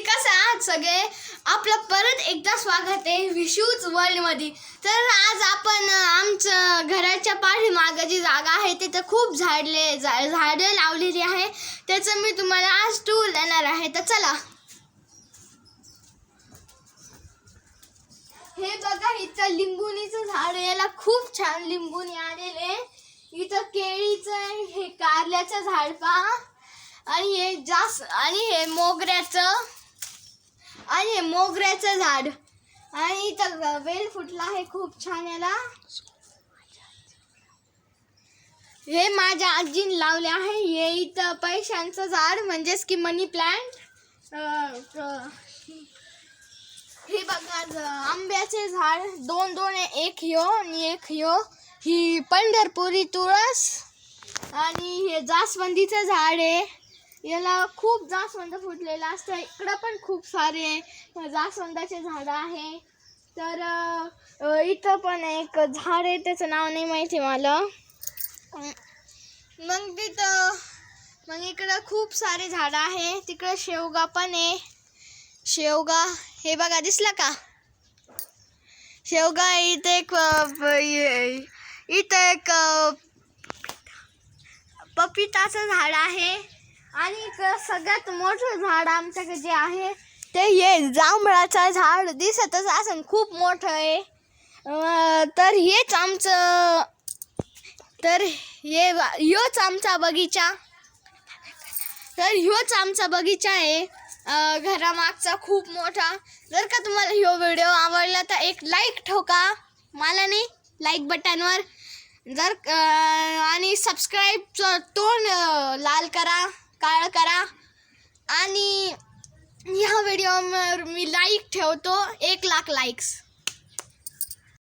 कसं आहात सगळे? आपलं परत एकदा स्वागत आहे विशूज वर्ल्डमध्ये. तर आज आपण आमचं घराच्या पाठीमागे जी जागा आहे तिथे खूप झाडं लावलेली आहे. त्याचं मी तुम्हाला आज टूर देणार आहे. तर चला. हे बघा, इथं लिंबुनीचं झाड, याला खूप छान लिंबुनी आलेले. इथं केळीचं, हे कारल्याचं झाड पहा, आणि हे मोगऱ्याचं झाड, आणि इथं वेल फुटला आहे खूप छान. याला हे माझ्या आजीने लावले आहे. हे इथं पैशांचं झाड म्हणजेच की मनी प्लांट. हे बघा, आंब्याचे झाड दोन आहे, एक ह्यो आणि एक ह्यो. ही पंढरपुरी तुळस, आणि हे जास्वंदीचं झाड आहे. याला खूप जास्वंद फुटलेलं असतं. इकडं पण खूप सारे जास्वंदाचे झाडं आहे. तर इथं पण एक झाड आहे, त्याचं नाव नाही माहिती मला. मग इकडं खूप सारे झाडं आहे. तिकडं शेवगा पण आहे. शेवगा हे बघा, दिसला का शेवगा? इथं एक पपिताचं झाड आहे. आणि सगळ्यात मोठं झाड आमच्याकडे जे आहे ते हे जांभळाचं झाड. दिसतच असं खूप मोठं आहे. ह्योच आमचा बगीचा. ह्योच आमचा बगीचा आहे घरामागचा खूप मोठा. जर का तुम्हाला ह्यो व्हिडिओ आवडला तर एक लाईक ठोका, मला नाही, लाईक बटनवर. आणि सबस्क्राईबचं तोंड लाल करा, काळं करा. आणि ह्या व्हिडिओवर मी लाईक ठेवतो 1 लाख लाईक्स.